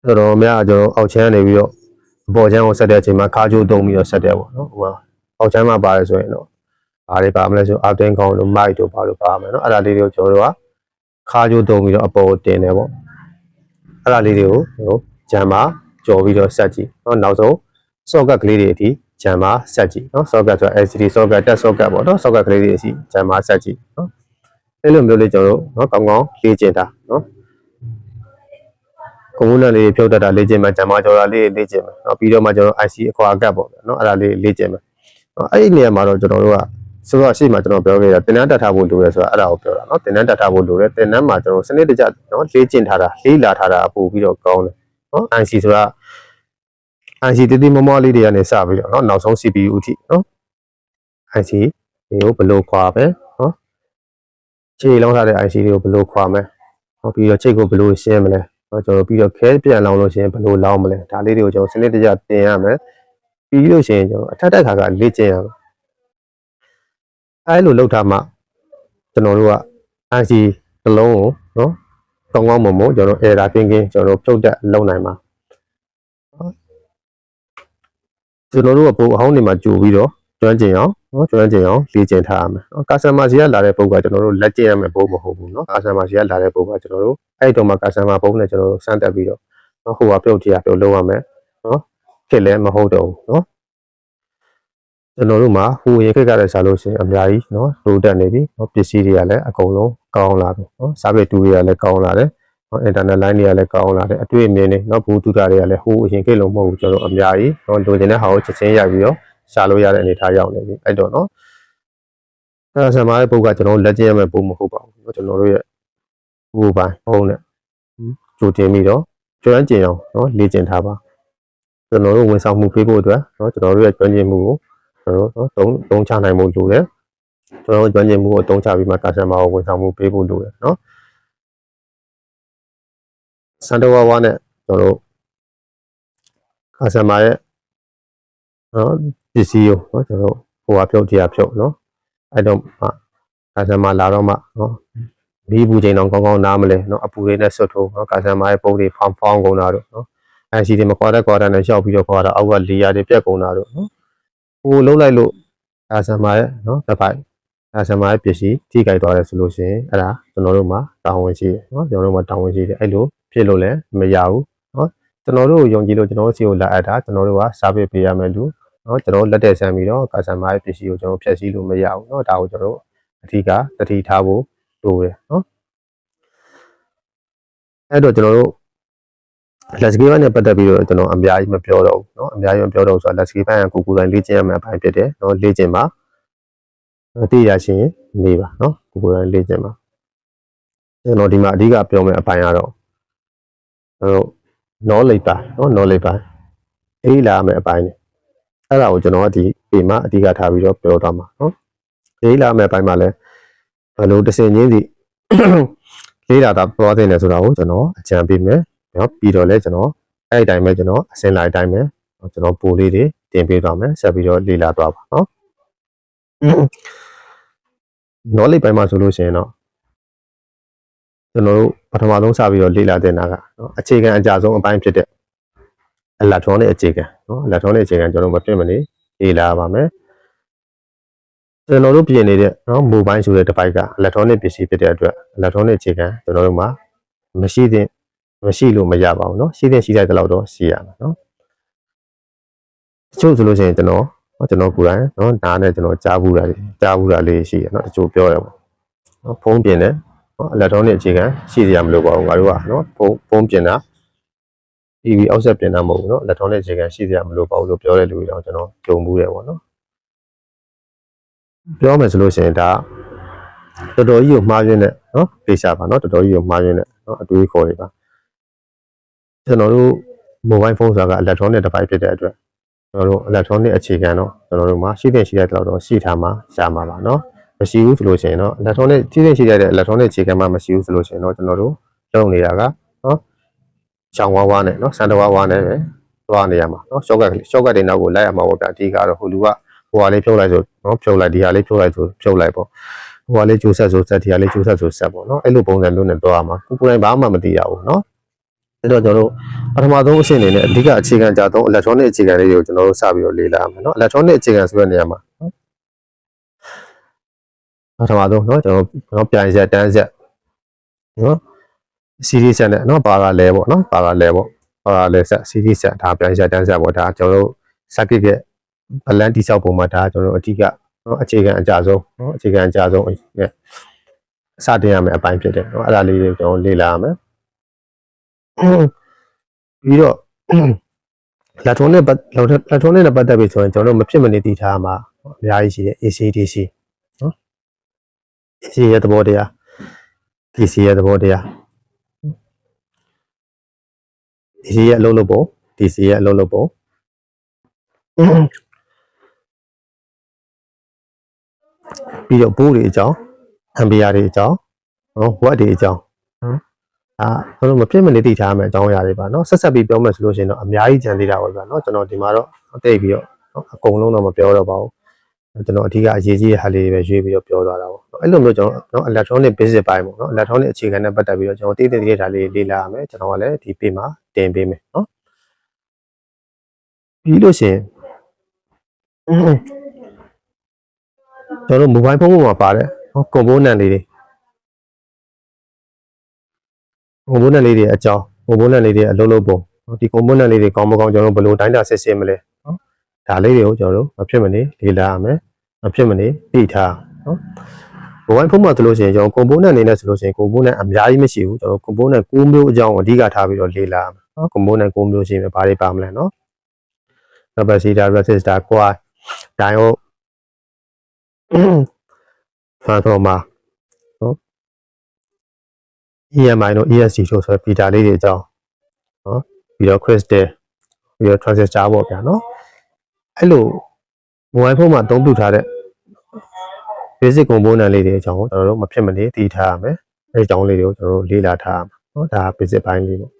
တော်တော်များကျွန်တော်အောက်ချမ်းနေပြီးတော့အပေါ်ချမ်းကိုဆက်တဲ့အချိန်မှာခါဂျိုးတုံးပြီးတော့ဆက်တယ်ပေါ့เนาะဟိုအောက်ချမ်းမှာပါတယ်ဆိုရင်တော့ဘာတွေပါမလဲဆိုအောက်တင်းကောင်းလို့မိုက်တို့ပါလို့ပါမယ်เนาะအဲ့ဒါလေးတွေကိုကျွန်တော်တို့ကခါဂျိုးတုံးပြီးတော့အပေါ်ကိုတင်တယ်ပေါ့အဲ့ဒါလေးတွေကိုဂျမ်မာကြော်ပြီးတော့ဆက်ကြည့်เนาะနောက်ဆုံး socket ကလေးတွေအထိဂျမ်မာဆက်ကြည့်เนาะ socket ဆို LCD socket touch socket ပေါ့เนาะ socket ကလေးတွေအထိဂျမ်မာဆက်ကြည့်เนาะအဲ့လိုမျိုးလေးကျွန်တော်တို့เนาะကောင်းကောင်းလေ့ကျင့်တာเนาะcomponent လေးဖြုတ်တတ်တာလေ့ကျင့်မယ်ဂျမ်မာကြော်တာလေးလေ့ကျင့်မယ်เนาะပြီးတော့မှကျွန်တော် IC အခွာကတ်ပေါ့เนาะအဲ့ဒါလေးလေ့ကျင့်မယ်เนาะအဲ့ဒီနေရာမှာတော့ကျွန်တော်တို့ကဆိုတော့ရှေ့မှာကျွန်တော်ပြောခဲ့တာတင်နန်းတက်ထားဖို့လိုတယ်ဆိုတာအဲ့ဒါကိုပြောတာเนาะတင်နန်းတက်ထားဖို့လိုတယ်တင်နန်းမှာကျွန်တော်စနစ်တကျเนาะလေ့ကျင့်ထားတာလေးလာထားတာပို့ပြီးတော့ကောင်းတယ်เนาะ IC ဆိုတာ IC တိမမောလေးတွေကနေစပြီးတော့เนาะနောက်ဆုံး CPU အထိเนาะ IC တွေကိုဘယ်လိုခွာပဲเนาะခြေလောင်းထားတဲ့ IC တွေကိုဘယ်လိုခွာမယ်เนาะပြီးတော့ချိတ်ကိုဘယ်လိုရှင်းမလဲเนาะကျွန်တော်ပြီးတော့ခဲပြန်လောင်းလို့ရှိရင်ဘယ်လိုလောင်းမလဲဒါလေးတွေကိုကျွန်တော်စနစ်တကျသင်ရမယ်ပြီးလို့ရှိရင်ကျွန်တော်အထက်တက်ခါကလေ့ကျင့်ရမယ်အဲလိုလုပ်ထားမှကျွန်တော်တို့က IC တစ်လုံးကိုเนาะကောင်းကောင်းမွန်မွန်ကျွန်တော် error ကင်းကျွန်တော်ဖြုတ်တက်လုံနိုင်မှာကျွန်တော်တို့ကပိုအဟောင်းနေမှာကြိုပြီးတော့ကျွမ်းကျင်အောင်เนาะကျွမ်းကျင်အောင်လေ့ကျင့်ထားရမယ်เนาะ customer စီကလာတဲ့ပုံကကျွန်တော်တို့လက်ကျင့်ရမယ်ပုံမဟုတ်ဘူးเนาะ customer စီကလာတဲ့ပုံကကျွန်တော်တို့အဲ့တုန်းမှာ customer ပုံနဲ့ကျွန်တော်တို့စမ်းတက်ပြီးတော့เนาะဟိုကပြုတ်တရားပြုတ်လုပ်ရမယ်เนาะဖြစ်လဲမဟုတ်တော့ဘူးเนาะကျွန်တော်တို့မှာဟိုရင်ခက်ကြတဲ့စားလို့ရှိရင်အများကြီးเนาะလိုတက်နေပြီเนาะပစ္စည်းတွေကလည်းအကုန်လုံးကောင်းလာပြီเนาะစားပစ်တူတွေကလည်းကောင်းလာတယ်เนาะ internet line တွေကလည်းကောင်းလာတယ်အတွေ့အမြင်တွေเนาะဘူတူတာတွေကလည်းဟိုအရင်ခေတ်လုံးမဟုတ်ဘူးကျွန်တော်အများကြီးเนาะလိုချင်တဲ့ဟာကိုချက်ချင်းရိုက်ပြီးတော့ရှာလို့ရတဲ့အနေအထားရောက်နေပြီအဲ့တော့เนาะအဲဆံမရဲ့ပုံကကျွန်တော်လက်ကျင့်ရမယ့်ပုံမဟုတ်ပါဘူးเนาะကျွန်တော်တို့ရဲ့ဟိုပိုင်းဟုတ်နဲ့ကြိုတင်ပြီးတော့ကျွမ်းကျင်အောင်เนาะလေ့ကျင့်ထားပါကျွန်တော်တို့ဝန်ဆောင်မှုပေးဖို့အတွက်เนาะကျွန်တော်တို့ရဲ့ကျွမ်းကျင်မှုကိုကျွန်တော်တို့သုံးချနိုင်မှုလိုတယ်ကျွန်တော်တို့ကျွမ်းကျင်မှုကိုသုံးချပြီးမှ customer ကိုဝန်ဆောင်မှုပေးဖို့လိုတယ်เนาะစန်တဝါဝါနဲ့ကျွန်တော်တို့ customer ရဲ့เนาะပစ္စည်းကိုเนาะကျွန်တော်တို့ဟိုဟာဖြုတ်တရားဖြုတ်เนาะအဲ့တော့customer လာတော့မှเนาะဒီဘူးချိန်တော့ကောင်းကောင်းနားမလဲเนาะအပူလေးနဲ့ဆွတ်ထိုးเนาะ customer ရဲ့ပုံတွေဖောင်းကုန်တာတို့เนาะIC တွေမကွာတဲ့နဲ့ရှောက်ပြီးတော့ခွာတာအောက်ကလေယာတွေပြက်ကုန်တာတို့เนาะဟိုလုံးလိုက်လို့ customer ရဲ့เนาะတစ်ပိုက် customer ရဲ့ပစ္စည်းထိကြိုက်သွားတယ်ဆိုလို့ရှိရင်အဲ့ဒါကျွန်တော်တို့မှာတာဝန်ရှိတယ်เนาะကျွန်တော်တို့မှာတာဝန်ရှိတယ်အဲ့လိုဖြစ်လို့လည်းမရဘူးเนาะကျွန်တော်တို့ကိုယုံကြည်လို့ကျွန်တော်တို့စီကိုလာအပ်တာကျွန်တော်တို့ကစားပေးပေးရမယ်လူเนาะကျွန်တော်လက်တက်ဆန်းပြီးတော့ customer ရဲ့ပစ္စည်းကိုကျွန်တော်ဖျက်ဆီးလို့မရဘူးเนาะဒါကိုကျွန်တော်တို့အထီးကတတိထားဖို့လိုတယ်เนาะအဲ့တော့ကျွန်တော်တို့လက်စကေးပိုင်းနဲ့ပတ်သက်ပြီးတော့ကျွန်တော်အများကြီးမပြောတော့ဘူးเนาะအများကြီးမပြောတော့ဆိုတော့လက်စကေးပိုင်းကကိုယ်တိုင်လေ့ကျင့်ရမယ့်အပိုင်းဖြစ်တယ်เนาะလေ့ကျင့်ပါသိရရှင်နေပါเนาะကိုယ်တိုင်လေ့ကျင့်ပါကျွန်တော်ဒီမှာအဓိကပြောမယ့်အပိုင်းကတော့ကျွန်တော် knowledge ပါเนาะ knowledge ပါအေးလာမယ့်အပိုင်းနဲ့အဲ့ဒါကိုကျွန်တော်ကဒီပေမှာအဓိကထားပြီးတော့ပြောသွားမှာเนาะအေးလာမယ့်အပိုင်းမှာလည်းဘယ်လိုတစ်စင်ချင်းစီလေးလာတာပြောတဲ့နေဆိုတာကိုကျွန်တော်အကြံပေးမယ်เนาะပြီးတော့လဲကျွန်တော်အဲ့ဒီတိုင်းပဲကျွန်တော်အစင်လိုက်တိုင်းပဲကျွန်တော်ပို့လေးတွေတင်ပေးသွားမယ်ဆက်ပြီးတော့လေ့လာသွားပါเนาะ knowledge ပိုင်းမှာဆိုလို့ရှိရင်တော့ကျွန်တော်တို့ပထမဆုံးစပြီးတော့လေ့လာတဲ့နာကเนาะအခြေခံအကြဆုံးအပိုင်းဖြစ်တဲ့ electronic အခြေခံเนาะ electronic အခြေခံကျွန်တော်မပြတ်မနေလေ့လာပါမယ်ကျွန်တော်တို့ပြင်နေတဲ့เนาะ mobile ဆိုတဲ့ device က electronic ပစ္စည်းဖြစ်တဲ့အတွက် electronic အခြေခံကျွန်တော်တို့မှာမရှိလို့မရပါဘူးเนาะရှိတဲ့တဲ့လောက်တော့ရှိရမှာเนาะတချို့ဆိုလို့ရှိရင်ကျွန်တော်ကိုယ်တိုင်เนาะနားနဲ့ကျွန်တော်ကြားဘူးတာလေးရှိရเนาะတချို့ပြောတယ်ပေါ့เนาะဖုန်းပြင်တယ်เนาะ electronic အခြေခံရှိစရာမလိုပါဘူးငါတို့ကเนาะဖုန်းပြင်တာ TV အောက်ဆက်ပြင်တာမဟုတ်ဘူးเนาะ electronic အခြေခံရှိစရာမလိုပါဘူးလို့ပြောတဲ့လူတွေတော့ကျွန်တော်ကြုံမှုတယ်ပေါ့နော်ပြောမယ်ဆိုလို့ရှိရင်ဒါတော်တော်ကြီးကိုမှားရင်းနဲ့เนาะဖေးရှာပါเนาะတော်တော်ကြီးကိုမှားရင်းနဲ့เนาะအတွေးခေါ်တွေပါကျွန်တော်တို့ mobile phone ဆိုတာက electronic device ဖြစ်တဲ့အတွက်ကျွန်တော်တို့ electronic အခြေခံတော့ကျွန်တော်တို့မှာရှိတဲ့တော့ရှိထားမှာရှာမှာပါเนาะမရှိဘူးဆိုလို့ရှိရင်တော့ electronic ရှိတဲ့ electronic အခြေခံမှမရှိဘူးဆိုလို့ရှိရင်တော့ကျွန်တော်တို့လုပ်နေတာကเนาะချောင်းဝါးဝါးနဲ့เนาะစံတဝါးဝါးနဲ့ပဲသွားနေရမှာเนาะ shortcut တွေနောက်ကိုလိုက်ရမှာပေါ့ဗျာအဓိကတော့ဟိုလူကဟိုဟာလေးဖြုတ်လိုက်ဆိုเนาะဖြုတ်လိုက်ဒီဟာလေးဖြုတ်လိုက်ဆိုဖြုတ်လိုက်ပေါ့ဟိုဟာလေးကျိုးဆက်ဆိုဆက်ဒီဟာလေးကျိုးဆက်ဆိုဆက်ပေါ့เนาะအဲ့လိုပုံစံမျိုးနဲ့သွားရမှာကိုယ်တိုင်ဘာမှမသိရဘူးเนาะအဲ့တော့ကျွန်တော်တို့ပထမဆုံးအဆင့်အနေနဲ့အဓိကအခြေခံကြတော့ electronic အခြေခံလေးတွေကိုကျွန်တော်တို့စပြီးတော့လေ့လာရမယ်เนาะ electronic အခြေခံဆိုတဲ့နေရာမှာပထမဆုံးเนาะကျွန်တော်ပြန်ဆက်တန်းဆက်เนาะ series ဆက်နဲ့เนาะပါရာလဲပေါ့เนาะပါရာလဲပေါ့ပါရာလဲဆက် series ဆက်ဒါပြန်ဆက်တန်းဆက်ပေါ့ဒါကျွန်တော်တို့ circuit ရဲ့ balance တိဆောက်ပုံမှာဒါကျွန်တော်တို့အဓိကเนาะအခြေခံအကြဆုံးเนาะအခြေခံအကြဆုံးနဲ့စတင်ရမယ်အပိုင်းဖြစ်တယ်เนาะအဲ့ဒါလေးတွေကျွန်တော်လေ့လာရမယ်ပြီးတော့ electronic နဲ့ပတ်သက်ပြီးဆိုရင်ကျွန်တော်တို့မဖြစ်မနေသိထားမှာအများကြီးရှိတယ် AC DC เนาะ AC ရဲ့သဘောတရား DC ရဲ့သဘောတရား DC ရဲ့အလုံးလုံးပုံ DC ရဲ့အလုံးလုံးပုံပြီးတော့ဘိုးတွေအကြောင်း ampere တွေအကြောင်းเนาะ watt တွေအကြောင်းကျွန်တော်မဖြစ်မနေသိထားမယ်အကြောင်းအရာတွေပါเนาะဆက်ပြီးပြောမယ်ဆိုလို့ရှိရင်တော့အများကြီးကြံသေးတာပါဗျာเนาะကျွန်တော်ဒီမှာတော့တိတ်ပြီးတော့အကုန်လုံးတော့မပြောတော့ပါဘူးကျွန်တော်အဓိကအရေးကြီးတဲ့ဟာလေးတွေပဲရွေးပြီးတော့ပြောသွားတာပေါ့အဲ့လိုမျိုးကျွန်တော်เนาะ electronic basic ပိုင်းပေါ့เนาะ electronic အခြေခံနဲ့ပတ်သက်ပြီးတော့ကျွန်တော်တည်တည်လေးဒါလေးလေ့လာရမယ်ကျွန်တော်ကလည်းဒီ page မှာတင်ပေးမယ်เนาะပြီးလို့ရှိရင်ကျွန်တော် mobile phone မှာပါတဲ့เนาะ component လေးတွေ component လေးတွေအကြောင်း component လေးတွေအလုံးလုံးပုံဒီ component လေးတွေကောင်းမကောင်းကျွန်တော်ဘယ်လိုတိုင်းတာစစ်ဆေးမလဲเนาะဒါလေးတွေကိုကျွန်တော်တို့မဖြစ်မနေလေ့လာရမယ်မဖြစ်မနေသိထားเนาะ mobile phone မှာဆိုလို့ရှိရင်ကျွန်တော် component အနေနဲ့ဆိုလို့ရှိရင် component အများကြီးမရှိဘူးကျွန်တော် component 9 မျိုးအကြောင်းအဓိကထားပြီးတော့လေ့လာရမယ်เนาะ component 9 မျိုးရှိရင်ဘာတွေပါမလဲเนาะ capacitor resistor coil diode transformer เนาะ EMI တို့ ESC တို့ဆိုပြီးဒါလေးတွေအကြောင်းเนาะပြီးတော့ crystal ပြီးတော့ transistor ပေါ့ဗျာเนาะအဲ့လို mobile phone မှာအသုံးပြုထားတဲ့ basic component လေးတွေအကြောင်းကိုကျွန်တော်တို့မဖြစ်မနေသိထားရမယ်အဲ့ဒီအကြောင်းလေးတွေကိုကျွန်တော်တို့လေ့လာထားရမယ်เนาะဒါ basic ပိုင်းလေးပေါ့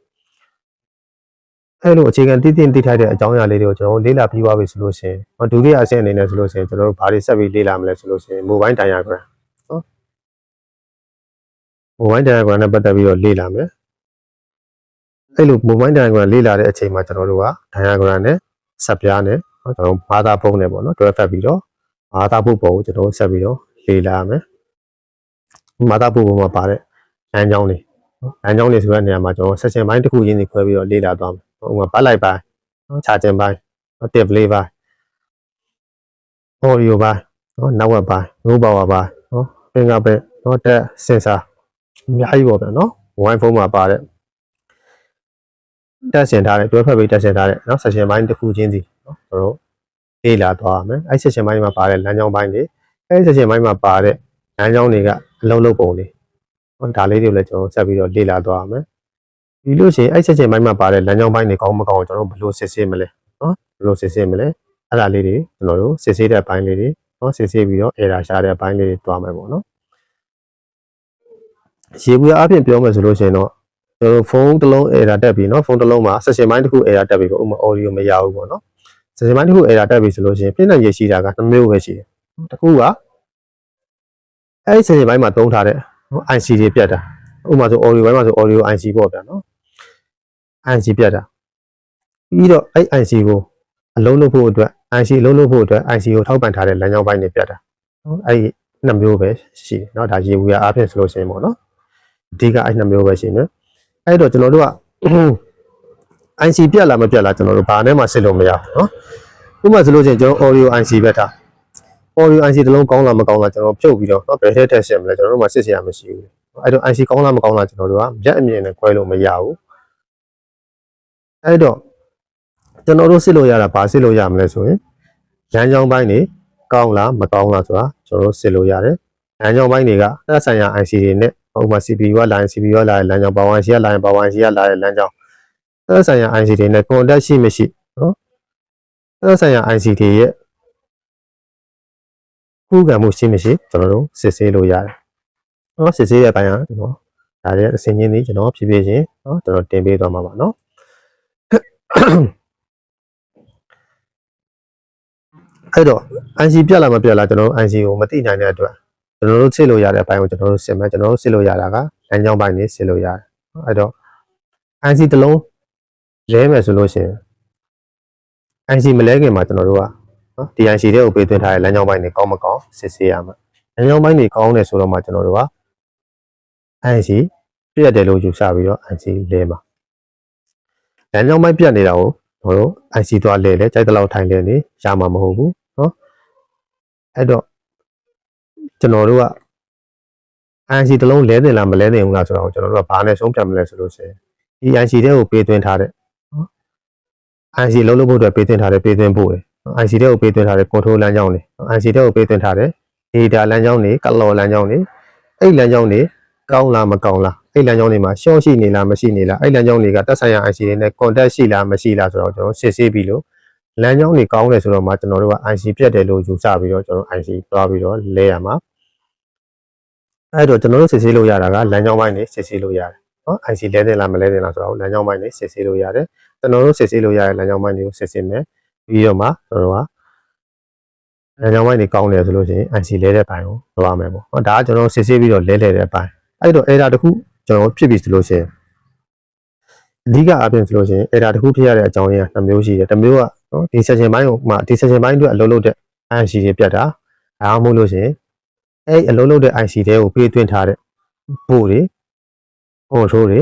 အဲ့လိုအခြေခံသိထားတဲ့အကြောင်းအရာလေးတွေကိုကျွန်တော်လေ့လာပြီးသွားပြီဆိုလို့ရှိရင်ဒုတိယအဆင့်အနေနဲ့ဆိုလို့ရှိရင်ကျွန်တော်တို့ဘာတွေဆက်ပြီးလေ့လာမလဲဆိုလို့ရှိရင် mobile diagram เนาะ mobile diagram နဲ့ပတ်သက်ပြီးတော့လေ့လာမယ်အဲ့လို mobile diagram လေ့လာတဲ့အချိန်မှာကျွန်တော်တို့က diagram နဲ့ဆက်ပြားနဲ့ကျွန်တော်ဘာသာပုံနဲ့ပေါ့နော်တွဲဖက်ပြီးတော့ဘာသာပုံကိုကျွန်တော်ဆက်ပြီးတော့လေ့လာရမယ်ဘာသာပုံမှာပါတဲ့လမ်းကြောင်းလေးလမ်းကြောင်းလေးဆိုတဲ့နေရာမှာကျွန်တော် section ပိုင်းတစ်ခုချင်းစီခွဲပြီးတော့လေ့လာသွားမယ်ဥပမာပတ်လိုက်ပိုင်းချာတင်ပိုင်း tip play ပိုင်း audio ပိုင်းnetwork ပိုင်း low power ပိုင်းfingerprint touch sensor အများကြီးပေါ့ဗျာနော် mobile phone မှာပါတဲ့တက်ဆင်ထားတဲ့တွဲဖက်ပြီးတက်ဆင်ထားတဲ့နော် section ပိုင်းတစ်ခုချင်းစီနော်ကျွန်တော်တို့လေ့လာသွားရမယ်အဲ့ section ပိုင်းမှာပါတဲ့လမ်းကြောင်းပိုင်းတွေအဲ့ section ပိုင်းမှာပါတဲ့လမ်းကြောင်းတွေကအလုံးလုံးပုံတွေဒါလေးတွေကိုလည်းကျွန်တော်ဆက်ပြီးတော့လေ့လာသွားရမယ်ပြီးလို့ရှိရင်အဲ့ section ပိုင်းမှာပါတဲ့လမ်းကြောင်းပိုင်းတွေကောင်းမကောင်းကျွန်တော်တို့ဘယ်လိုစစ်ဆေးမလဲနော်ဘယ်လိုစစ်ဆေးမလဲအဲ့ဒါလေးတွေကျွန်တော်တို့စစ်ဆေးတဲ့ပိုင်းလေးတွေနော်စစ်ဆေးပြီးတော့ error ရှာတဲ့ပိုင်းလေးတွေတွားမယ်ပေါ့နော်ရေဘူးအပြင်ပြောမယ်ဆိုလို့ရှိရင်တော့ကျွန်တော်ဖုန်းတစ်လုံး error တက်ပြီเนาะဖုန်းတစ်လုံးမှာ section ပိုင်းတစ်ခု error တက်ပြီပေါ့ဥပမာ audio မရဘူးပေါ့เนาะ section ပိုင်းတစ်ခု error တက်ပြီဆိုလို့ရှိရင်ပြည့်နိုင်ရရှိတာက2မျိုးပဲရှိတယ်တစ်ခုကအဲ့ section ပိုင်းမှာသုံးထားတဲ့ IC တွေပြတ်တာဥပမာဆို audio ပိုင်းမှာဆို audio IC ပေါ့ဗျာเนาะ IC ပြတ်တာပြီးတော့အဲ့ IC ကိုအလုံးလုံးဖို့အတွက် IC အလုံးလုံးဖို့အတွက် IC ကိုထောက်ပံ့ထားတဲ့လမ်းကြောင်းပိုင်းတွေပြတ်တာအဲ့2မျိုးပဲရှိတယ်เนาะဒါရေဘူးအပြင်ဆိုလို့ရှိရင်ပေါ့เนาะအဓိကအဲ့2မျိုးပဲရှိနေအဲ့တော့ကျွန်တော်တို့က IC ပြတ်လားမပြတ်လားကျွန်တော်တို့ဘာနဲ့မှစစ်လို့မရဘူးเนาะဥပမာဆိုလို့ရှိရင်ကျွန်တော် audio IC ပဲထား audio IC တစ်လုံးကောင်းလားမကောင်းလားကျွန်တော်ဖြုတ်ပြီးတော့เนาะဘယ်ထက်ထက်စစ်မလဲကျွန်တော်တို့မှစစ်စရာမရှိဘူးအဲ့တော့ IC ကောင်းလားမကောင်းလားကျွန်တော်တို့ကမျက်အမြင်နဲ့ခွဲလို့မရဘူး အဲ့တော့ကျွန်တော်တို့စစ်လို့ရတာဘာစစ်လို့ရမလဲဆိုရင်လမ်းကြောင်းပိုင်းတွေကောင်းလားမကောင်းလားဆိုတာကျွန်တော်တို့စစ်လို့ရတယ်လမ်းကြောင်းပိုင်းတွေကသက်ဆိုင်ရာ IC တွေနဲ့ဥပမာ CPU ကလာရင် CPU ကလာတဲ့လမ်းကြောင်းပါဝင်ရှိကလာရင်ပါဝင်ရှိကလာတဲ့လမ်းကြောင်းသက်ဆိုင်ရာ IC တွေနဲ့ contact ရှိမရှိနော်သက်ဆိုင်ရာ IC တွေရဲ့ခုခံမှုရှိမရှိကျွန်တော်တို့စစ်ဆေးလို့ရတယ်နော်စစ်ဆေးတဲ့ပိုင်းကကျွန်တော်ဒါရဲ့အစဉ်ချင်းလေးကျွန်တော်ဖြည်းဖြည်းချင်းနော်ကျွန်တော်တင်ပေးသွားမှာပါနော်အဲ့တော့ IC ပြတ်လာမပြတ်လာကျွန်တော်တို့ IC ကိုမသိနိုင်တဲ့အတွက်ကျွန်တော်တို့စစ်လို့ရတဲ့အပိုင်းကိုကျွန်တော်တို့စစ်မယ်ကျွန်တော်တို့စစ်လို့ရတာကလမ်းကြောင်းပိုင်းနေစစ်လို့ရတယ်အဲ့တော့ IC တစ်လုံးလဲမယ်ဆိုလို့ရှိရင် IC မလဲခင်မှာကျွန်တော်တို့ကနော်ဒီ IC တွေကိုပေးသွင်းထားတဲ့လမ်းကြောင်းပိုင်းတွေကောင်းမကောင်းစစ်ဆေးရမှာလမ်းကြောင်းပိုင်းတွေကောင်းတယ်ဆိုတော့မှကျွန်တော်တို့က IC ပြတ်တယ်လို့ယူဆပြီးတော့ IC လဲမှာလမ်းကြောင်းပိုင်းပြတ်နေတာကိုကျွန်တော်တို့ IC သွားလဲကြိုက်တဲ့လောက်ထိုင်လဲနေရမှာမဟုတ်ဘူးနော်အဲ့တော့ကျွန်တော်တို့က IC တစ်လုံးလဲတင်လားမလဲတင်ဘူးလားဆိုတော့ကျွန်တော်တို့ကဘာနဲ့ဆုံးဖြတ်မလဲဆိုလို့ရှိရင်ဒီ IC တွေကိုပေးသွင်းထားတဲ့နော် IC လုံးလုံးဖို့အတွက်ပေးသွင်းထားတဲ့ပေးသွင်းဖို့ IC တွေကိုပေးသွင်းထားတဲ့ control လမ်းကြောင်းတွေ IC တွေကိုပေးသွင်းထားတဲ့ data လမ်းကြောင်းတွေ color လမ်းကြောင်းတွေအဲ့လမ်းကြောင်းတွေကောင်းလားမကောင်းလားအဲ့လမ်းကြောင်းတွေမှာ short ရှိနေလားမရှိနေလားအဲ့လမ်းကြောင်းတွေကသက်ဆိုင်ရာ IC တွေနဲ့ contact ရှိလားမရှိလားဆိုတော့ကျွန်တော်စစ်ဆေးပြီးလို့လမ်းကြောင်းတွေကောင်းတယ်ဆိုတော့မှကျွန်တော်တို့က IC ပြတ်တယ်လို့ယူဆပြီးတော့ကျွန်တော် IC သွားပြီးတော့လဲရမှာအဲ့တော့ကျွန်တော်တို့စစ်ဆေးလို့ရတာကလမ်းကြောင်းပိုင်းနေစစ်ဆေးလို့ရတယ်နော် IC လဲတင်လားမလဲတင်လားဆိုတော့လမ်းကြောင်းပိုင်းနေစစ်ဆေးလို့ရတယ်ကျွန်တော်တို့စစ်ဆေးလို့ရတဲ့လမ်းကြောင်းပိုင်းတွေကိုစစ်ဆေးမယ်ပြီးတော့မှကျွန်တော်တို့ကလမ်းကြောင်းပိုင်းတွေကောင်းတယ်ဆိုလို့ရှိရင် IC လဲတဲ့ပိုင်းကိုသွားမယ်ပေါ့နော်ဒါကကျွန်တော်စစ်ဆေးပြီးတော့လဲတဲ့ပိုင်းအဲ့တော့ error တစ်ခုကျွန်တော်ဖြစ်ပြီဆိုလို့ရှိရင်အဓိကအပြင်ဆိုလို့ရှိရင် error တစ်ခုဖြစ်ရတဲ့အကြောင်းရင်းက2မျိုးရှိတယ်တစ်မျိုးကနော်ဒီ section ပိုင်းကိုမှဒီ section ပိုင်းအတွက်အလုပ်လုပ်တဲ့ IC တွေပြတ်တာဒါမှမဟုတ်လို့ရှိရင်အဲ့အလုပ်လုပ်တဲ့ IC တွေကိုပေးသွင်းထားတဲ့ပို့တွေ control တွေ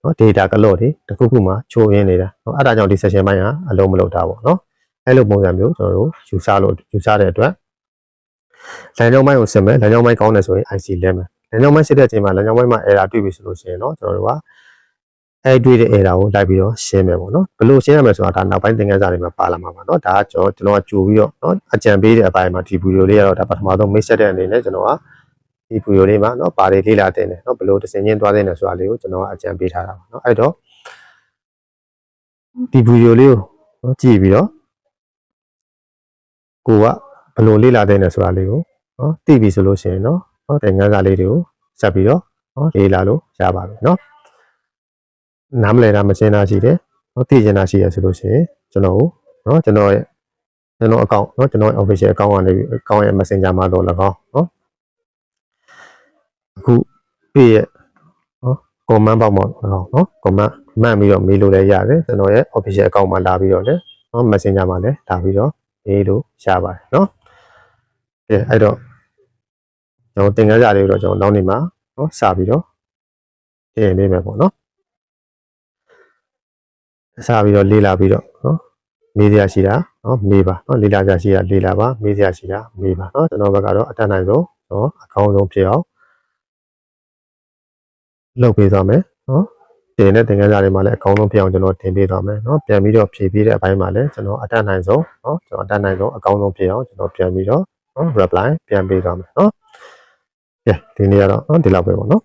နော် data ကလော့တွေတစ်ခုခုမှချိုးရင်းနေတာနော်အဲ့ဒါကြောင့်ဒီ section ပိုင်းကအလုံးမလုပ်တာပေါ့နော်အဲ့လိုပုံစံမျိုးကျွန်တော်တို့ယူဆတဲ့အတွက်လမ်းကြောင်းပိုင်းကိုစစ်မယ်လမ်းကြောင်းပိုင်းကောင်းတယ်ဆိုရင် IC လဲမယ်လမ်းကြောင်းပိုင်းစစ်တဲ့အချိန်မှာလမ်းကြောင်းပိုင်းမှာ error တွေ့ပြီဆိုလို့ရှိရင်တော့ကျွန်တော်တို့ကအဲ့တွေ့တဲ့ error ကိုလိုက်ပြီးတော့ရှင်းမယ်ပေါ့နော်ဘယ်လိုရှင်းရမလဲဆိုတာဒါနောက်ပိုင်းသင်ခန်းစာတွေမှာပါလာမှာပါနော်ဒါကကျွန်တော်ကကြိုပြီးတော့နော်အကြံပေးတဲ့အပိုင်းမှာဒီ video လေးကတော့ဒါပထမဆုံးမိတ်ဆက်တဲ့အနေနဲ့ကျွန်တော်ကဒီ video လေးမှာနော်ပါလေးလေ့လာတင်တယ်နော်ဘယ်လိုတစ်စင်ချင်းသွားတင်တယ်ဆိုတာလေးကိုကျွန်တော်ကအကြံပေးထားတာပါနော်အဲ့တော့ဒီ video လေးကိုနော်ကြည့်ပြီးတော့ကိုကဘယ်လိုလေ့လာတင်တယ်ဆိုတာလေးကိုနော်သိပြီဆိုလို့ရှိရင်နော်သင်ခန်းစာလေးတွေကိုဆက်ပြီးတော့နော်လေ့လာလို့ရပါပြီနော်နားမလည်တာမရှင်းတာရှိတယ်နော်သိချင်တာရှိရဆိုလို့ရှိရင်ကျွန်တော်နော်ကျွန်တော်အကောင့်နော်ကျွန်တော် official account ကနေအကောင့်ရဲ့ messenger မှာတော့၎င်းနော်အခုပြည့်ရဲ့နော် comment box မှာ၎င်းနော် comment မှတ်ပြီးတော့မေးလို့လည်းရတယ်ကျွန်တော်ရဲ့ official account မှာလာပြီးတော့လည်းနော် messenger မှာလည်းလာပြီးတော့မေးလို့ရပါတယ်နော်ကဲအဲ့တော့ကျွန်တော်သင်ခန်းစာလေးကိုတော့ကျွန်တော်နောက်နေ့မှာနော်စပြီးတော့တင်ပေးမယ်ပေါ့နော်စပြီးတော့လေ့လာပြီးတော့နော်မေးစရာရှိတာနော်မေးပါနော်လေ့လာစရာရှိတာလေ့လာပါမေးစရာရှိတာမေးပါနော်ကျွန်တော်ဘက်ကတော့အတတ်နိုင်ဆုံးနော်အကောင်းဆုံးဖြစ်အောင်လုပ်ပေးသွားမယ်နော်တင်တဲ့သင်ခန်းစာတွေမှာလည်းအကောင်းဆုံးဖြစ်အောင်ကျွန်တော်တင်ပေးသွားမယ်နော်ပြန်ပြီးတော့ဖြည့်ပေးတဲ့အပိုင်းမှာလည်းကျွန်တော်အတတ်နိုင်ဆုံးနော်ကျွန်တော်အတတ်နိုင်ဆုံးအကောင်းဆုံးဖြစ်အောင်ကျွန်တော်ပြန်ပြီးတော့နော် reply ပြန်ပေးသွားမယ်နော်ကဲဒီနေ့ကတော့နော်ဒီလောက်ပဲပေါ့နော်